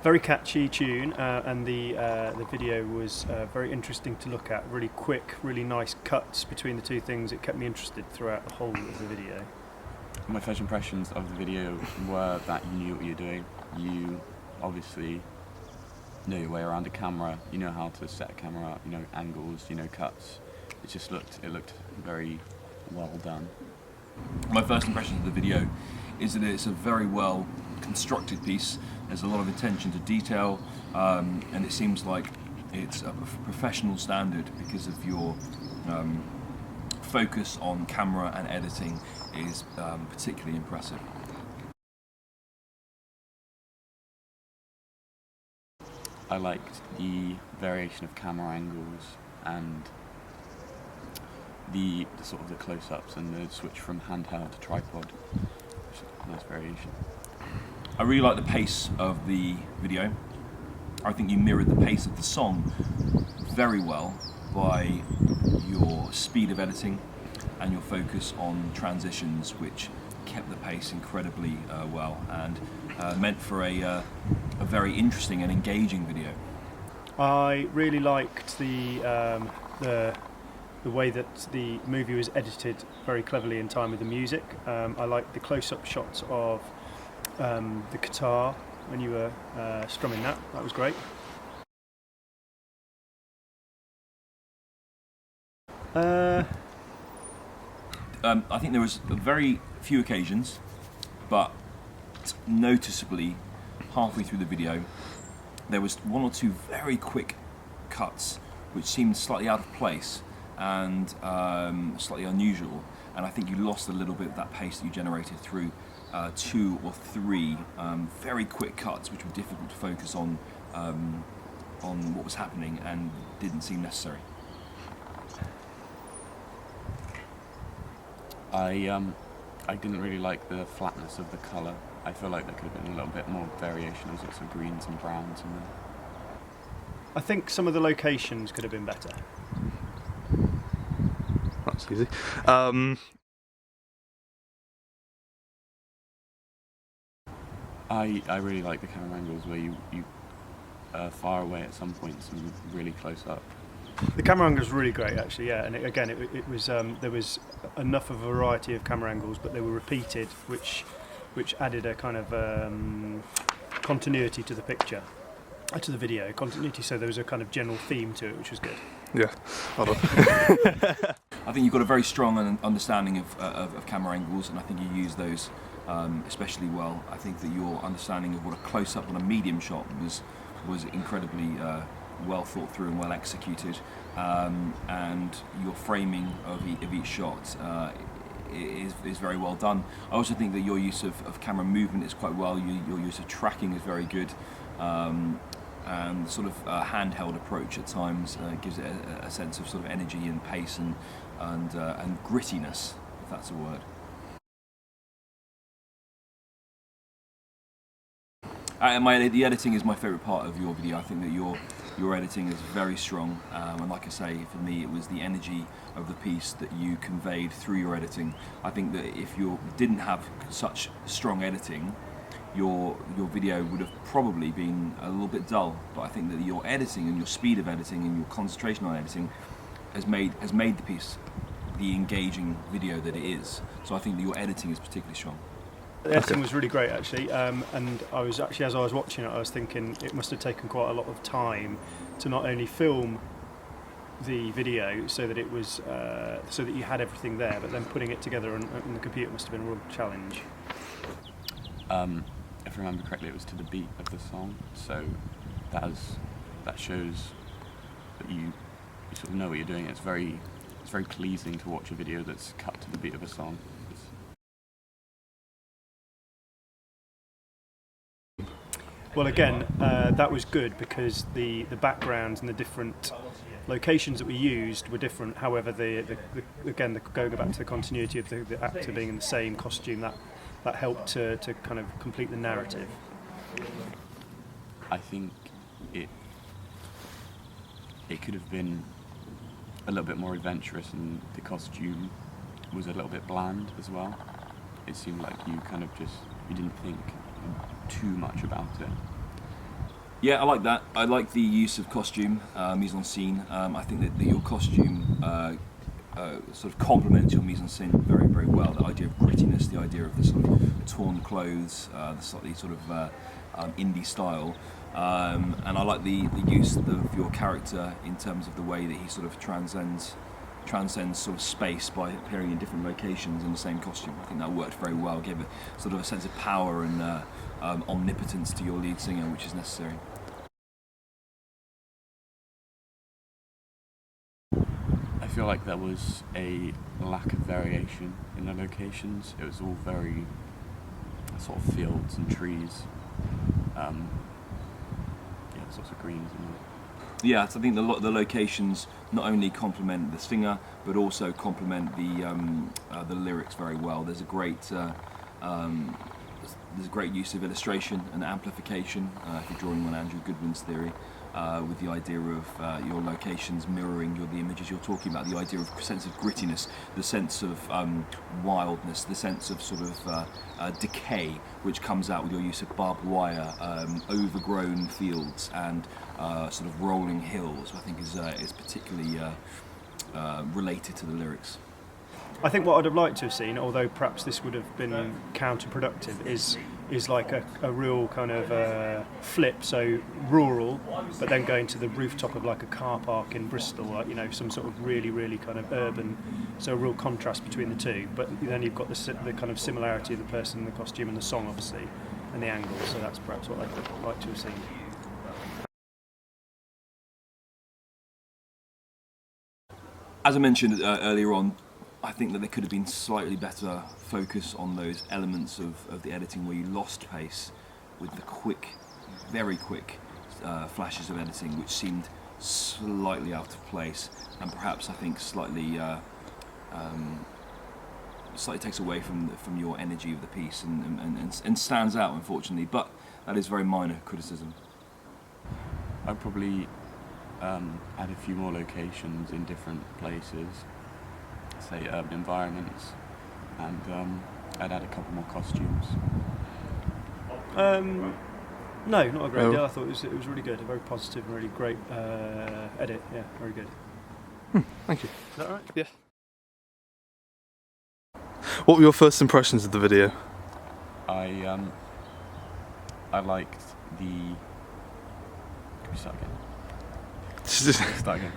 Very catchy tune, and the video was very interesting to look at. Really quick, really nice cuts between the two things. It kept me interested throughout the whole of the video. My first impressions of the video were that you knew what you were doing. You obviously know your way around a camera. You know how to set a camera up. You know angles. You know cuts. It looked very well done. My first impression of the video is that it's a very well constructed piece. There's a lot of attention to detail, and it seems like it's a professional standard because of your focus on camera and editing is particularly impressive. I liked the variation of camera angles and the sort of the close-ups and the switch from handheld to tripod. Which is a nice variation. I really like the pace of the video. I think you mirrored the pace of the song very well by your speed of editing and your focus on transitions, which kept the pace incredibly well and meant for a very interesting and engaging video. I really liked the way that the movie was edited very cleverly in time with the music. I liked the close-up shots of the guitar when you were strumming that. That was great. I think there was very few occasions, but noticeably halfway through the video there was one or two very quick cuts which seemed slightly out of place and slightly unusual, and I think you lost a little bit of that pace that you generated through 2 or 3 very quick cuts which were difficult to focus on what was happening and didn't seem necessary. I didn't really like the flatness of the colour. I feel like there could have been a little bit more variation. There was lots of greens and browns in there. I think some of the locations could have been better. That's easy. I really like the camera angles where you far away at some points and really close up. The camera angle was really great, actually. Yeah, and it was there was enough of a variety of camera angles, but they were repeated, which added a kind of continuity to the picture, to the video continuity. So there was a kind of general theme to it, which was good. Yeah, hold on. I think you've got a very strong understanding of camera angles, and I think you use those especially well. I think that your understanding of what a close-up on a medium shot was incredibly well thought through and well executed, and your framing of each shot is very well done. I also think that your use of camera movement is quite well. Your use of tracking is very good, and sort of a handheld approach at times gives it a sense of sort of energy and pace and grittiness, if that's a word. The editing is my favourite part of your video. I think that your editing is very strong, and like I say, for me it was the energy of the piece that you conveyed through your editing. I think that if you didn't have such strong editing, your video would have probably been a little bit dull, but I think that your editing and your speed of editing and your concentration on editing has made the piece the engaging video that it is. So I think that your editing is particularly strong. The editing was really great, actually, and I was actually, as I was watching it, I was thinking it must have taken quite a lot of time to not only film the video so that it was so that you had everything there, but then putting it together on the computer must have been a real challenge. If I remember correctly, it was to the beat of the song, so that shows that you sort of know what you're doing. It's very pleasing to watch a video that's cut to the beat of a song. Well, again, that was good because the backgrounds and the different locations that we used were different. However, again, going back to the continuity of the actor being in the same costume, that helped to kind of complete the narrative. I think it could have been a little bit more adventurous, and the costume was a little bit bland as well. It seemed like you didn't think too much about it. Yeah, I like that. I like the use of costume, mise en scene. I think that your costume sort of complements your mise en scene very, very well. The idea of grittiness, the idea of the sort of torn clothes, the slightly sort of indie style. And I like the use of your character in terms of the way that he sort of transcends sort of space by appearing in different locations in the same costume. I think that worked very well, gave a sort of a sense of power and omnipotence to your lead singer, which is necessary. I feel like there was a lack of variation in the locations. It was all very sort of fields and trees. Yeah, there's lots of greens in there. Yeah, so I think the locations not only complement the singer, but also complement the lyrics very well. There's a great use of illustration and amplification. If you're drawing on Andrew Goodwin's theory, with the idea of your locations mirroring the images you're talking about, the idea of a sense of grittiness, the sense of wildness, the sense of sort of decay, which comes out with your use of barbed wire, overgrown fields, and sort of rolling hills. I think is particularly related to the lyrics. I think what I'd have liked to have seen, although perhaps this would have been counterproductive, is like a real kind of flip, so rural, but then going to the rooftop of like a car park in Bristol, like, you know, some sort of really, really kind of urban, so a real contrast between the two. But then you've got the kind of similarity of the person, the costume, and the song, obviously, and the angle. So that's perhaps what I'd like to have seen. As I mentioned earlier on, I think that there could have been slightly better focus on those elements of the editing where you lost pace with the quick, very quick flashes of editing, which seemed slightly out of place, and perhaps I think slightly takes away from your energy of the piece and stands out, unfortunately. But that is very minor criticism. I'd probably add a few more locations in different places, say urban environments, and I'd add a couple more costumes. No, not a great deal. I thought it was really good, a very positive and really great edit. Yeah, very good. Thank you. Is that all right? Yes. What were your first impressions of the video? I liked the. Can we start again? Start again.